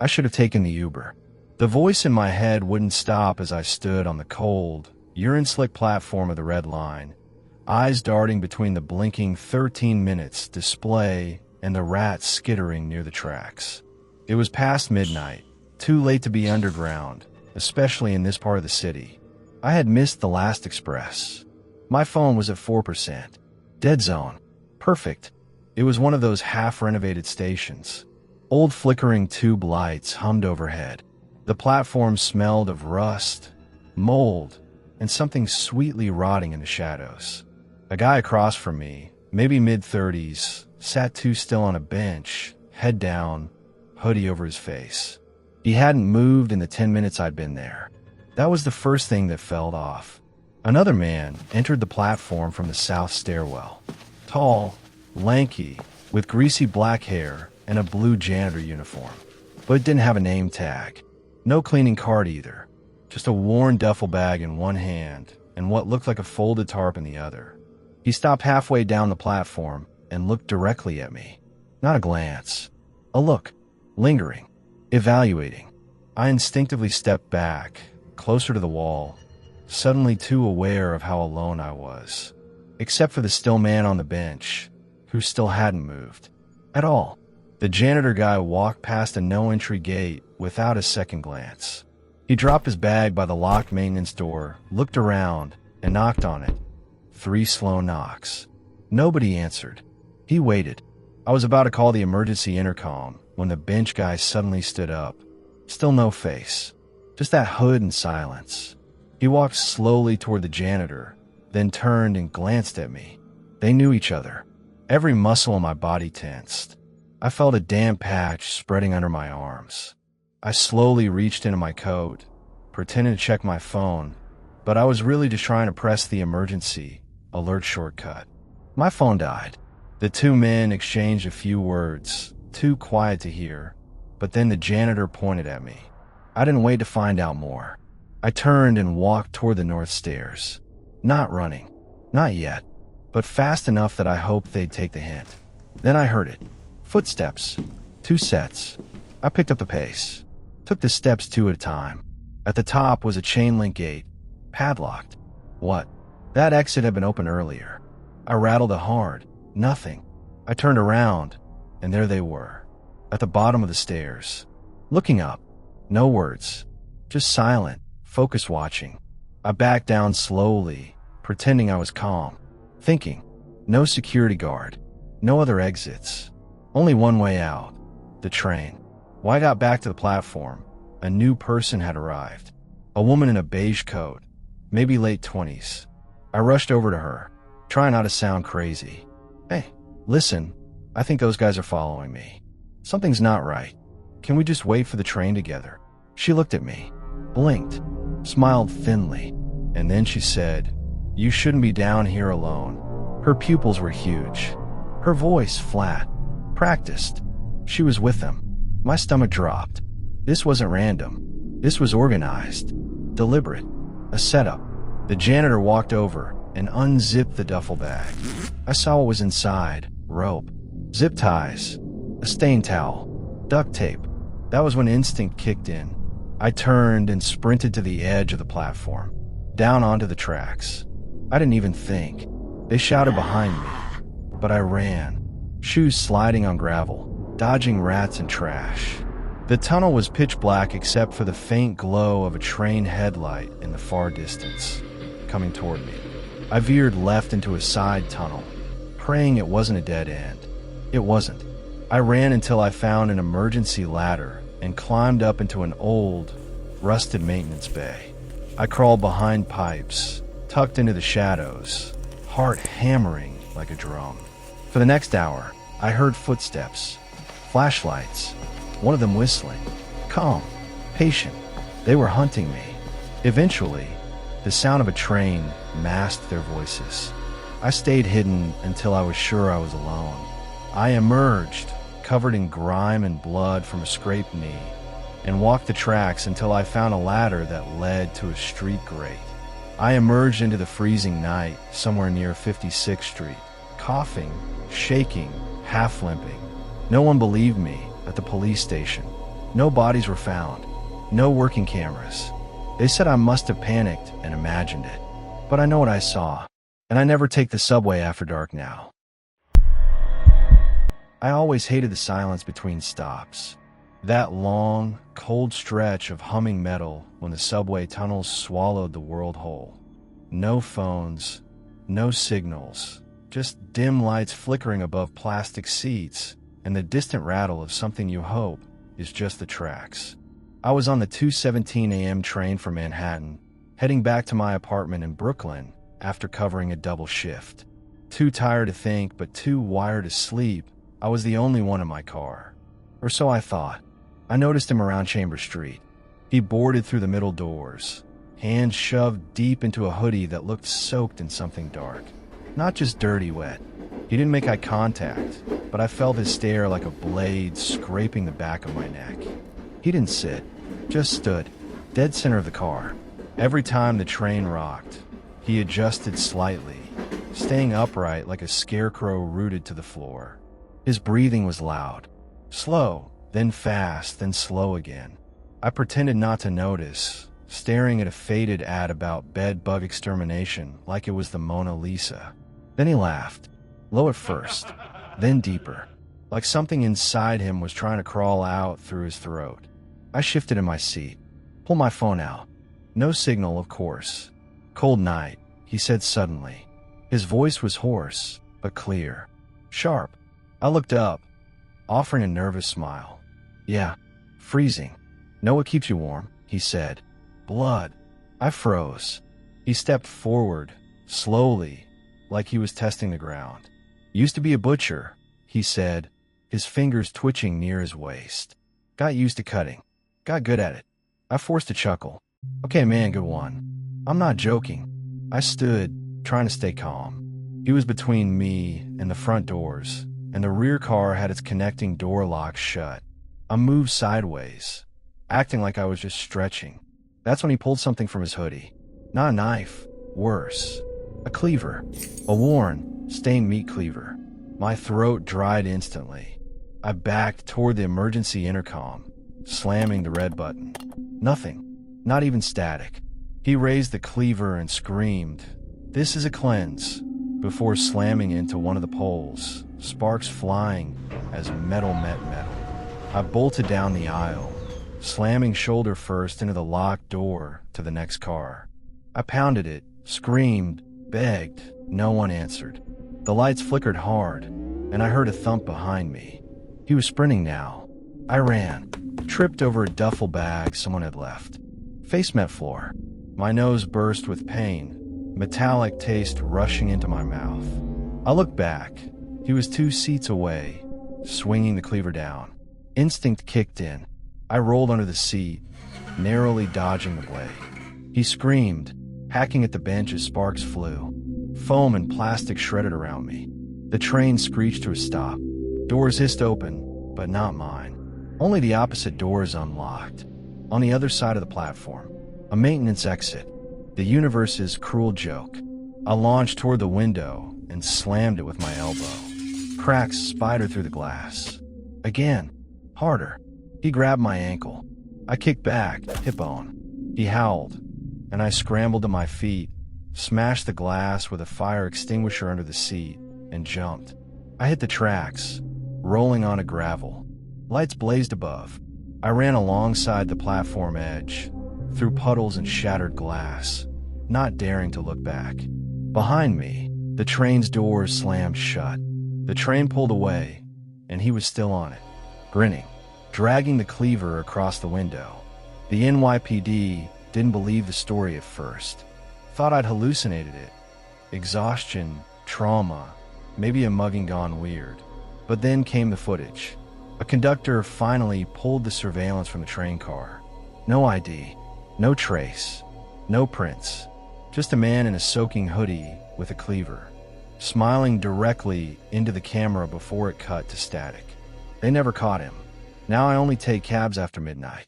I should have taken the Uber. The voice in my head wouldn't stop as I stood on the cold, urine-slick platform of the Red Line, eyes darting between the blinking 13 minutes display and the rats skittering near the tracks. It was past midnight, too late to be underground, especially in this part of the city. I had missed the last express. My phone was at 4%. Dead zone. Perfect. It was one of those half-renovated stations. Old flickering tube lights hummed overhead. The platform smelled of rust, mold, and something sweetly rotting in the shadows. A guy across from me, maybe mid-30s, sat too still on a bench, head down, hoodie over his face. He hadn't moved in the 10 minutes I'd been there. That was the first thing that fell off. Another man entered the platform from the south stairwell. Tall, lanky, with greasy black hair and a blue janitor uniform. But it didn't have a name tag. No cleaning card either. Just a worn duffel bag in one hand and what looked like a folded tarp in the other. He stopped halfway down the platform and looked directly at me. Not a glance. A look. Lingering. Evaluating. I instinctively stepped back, closer to the wall, suddenly too aware of how alone I was. Except for the still man on the bench, who still hadn't moved. At all. The janitor guy walked past a no-entry gate without a second glance. He dropped his bag by the locked maintenance door, looked around, and knocked on it. 3 slow knocks. Nobody answered. He waited. I was about to call the emergency intercom when the bench guy suddenly stood up. Still no face. Just that hood and silence. He walked slowly toward the janitor, then turned and glanced at me. They knew each other. Every muscle in my body tensed. I felt a damp patch spreading under my arms. I slowly reached into my coat, pretending to check my phone, but I was really just trying to press the emergency alert shortcut. My phone died. The 2 men exchanged a few words, too quiet to hear, but then the janitor pointed at me. I didn't wait to find out more. I turned and walked toward the north stairs. Not running. Not yet. But fast enough that I hoped they'd take the hint. Then I heard it. Footsteps. 2 sets. I picked up the pace. Took the steps 2 at a time. At the top was a chain-link gate. Padlocked. What? That exit had been open earlier. I rattled it hard. Nothing. I turned around, and there they were. At the bottom of the stairs. Looking up. No words. Just silent, focused watching. I backed down slowly, pretending I was calm. Thinking. No security guard. No other exits. Only one way out. The train. When I got back to the platform, a new person had arrived. A woman in a beige coat. Maybe late 20s. I rushed over to her, trying not to sound crazy. Hey, listen, I think those guys are following me. Something's not right. Can we just wait for the train together? She looked at me, blinked, smiled thinly, and then she said, "You shouldn't be down here alone." Her pupils were huge. Her voice flat, practiced. She was with them. My stomach dropped. This wasn't random. This was organized, deliberate, a setup. The janitor walked over and unzipped the duffel bag. I saw what was inside. Rope, zip ties, a stain towel, duct tape. That was when instinct kicked in. I turned and sprinted to the edge of the platform, down onto the tracks. I didn't even think. They shouted behind me, but I ran, shoes sliding on gravel, dodging rats and trash. The tunnel was pitch black except for the faint glow of a train headlight in the far distance, coming toward me. I veered left into a side tunnel, praying it wasn't a dead end. It wasn't. I ran until I found an emergency ladder and climbed up into an old, rusted maintenance bay. I crawled behind pipes, tucked into the shadows, heart hammering like a drum. For the next hour, I heard footsteps, flashlights, one of them whistling. Calm, patient. They were hunting me. Eventually, the sound of a train masked their voices. I stayed hidden until I was sure I was alone. I emerged, covered in grime and blood from a scraped knee, and walked the tracks until I found a ladder that led to a street grate. I emerged into the freezing night somewhere near 56th Street, coughing, shaking, half limping. No one believed me at the police station. No bodies were found. No working cameras. They said I must have panicked and imagined it. But I know what I saw, and I never take the subway after dark now. I always hated the silence between stops. That long, cold stretch of humming metal when the subway tunnels swallowed the world whole. No phones, no signals, just dim lights flickering above plastic seats and the distant rattle of something you hope is just the tracks. I was on the 2:17 a.m. train from Manhattan, heading back to my apartment in Brooklyn after covering a double shift. Too tired to think, but too wired to sleep, I was the only one in my car. Or so I thought. I noticed him around Chambers Street. He boarded through the middle doors, hands shoved deep into a hoodie that looked soaked in something dark. Not just dirty wet. He didn't make eye contact, but I felt his stare like a blade scraping the back of my neck. He didn't sit, just stood, dead center of the car. Every time the train rocked, he adjusted slightly, staying upright like a scarecrow rooted to the floor. His breathing was loud, slow, then fast, then slow again. I pretended not to notice, staring at a faded ad about bed bug extermination like it was the Mona Lisa. Then he laughed, low at first, then deeper, like something inside him was trying to crawl out through his throat. I shifted in my seat, pulled my phone out. No signal, of course. "Cold night," he said suddenly. His voice was hoarse, but clear, sharp. I looked up, offering a nervous smile. "Yeah, freezing. Know what keeps you warm," he said. "Blood." I froze. He stepped forward, slowly, like he was testing the ground. "Used to be a butcher," he said, his fingers twitching near his waist. "Got used to cutting. Got good at it." I forced a chuckle. "Okay, man, good one." I'm not joking. I stood, trying to stay calm. He was between me and the front doors, and the rear car had its connecting door locks shut. I moved sideways, acting like I was just stretching. That's when he pulled something from his hoodie. Not a knife, worse. A cleaver. A worn, stained meat cleaver. My throat dried instantly. I backed toward the emergency intercom, slamming the red button. Nothing. Not even static. He raised the cleaver and screamed, "This is a cleanse," before slamming into one of the poles, sparks flying as metal met metal. I bolted down the aisle, slamming shoulder first into the locked door to the next car. I pounded it, screamed, begged. No one answered. The lights flickered hard, and I heard a thump behind me. He was sprinting now. I ran, tripped over a duffel bag someone had left. Face met floor. My nose burst with pain, metallic taste rushing into my mouth. I looked back. He was 2 seats away, swinging the cleaver down. Instinct kicked in. I rolled under the seat, narrowly dodging the blade. He screamed, hacking at the bench as sparks flew. Foam and plastic shredded around me. The train screeched to a stop. Doors hissed open, but not mine. Only the opposite doors unlocked. On the other side of the platform, a maintenance exit. The universe's cruel joke. I launched toward the window and slammed it with my elbow. Cracks spidered through the glass. Again. Harder. He grabbed my ankle. I kicked back, hip bone. He howled, and I scrambled to my feet, smashed the glass with a fire extinguisher under the seat, and jumped. I hit the tracks, rolling onto gravel. Lights blazed above. I ran alongside the platform edge, through puddles and shattered glass, not daring to look back. Behind me, the train's doors slammed shut. The train pulled away, and he was still on it, grinning, dragging the cleaver across the window. The NYPD didn't believe the story at first. Thought I'd hallucinated it. Exhaustion, trauma, maybe a mugging gone weird. But then came the footage. A conductor finally pulled the surveillance from the train car. No ID, no trace, no prints. Just a man in a soaking hoodie with a cleaver, smiling directly into the camera before it cut to static. They never caught him. Now I only take cabs after midnight.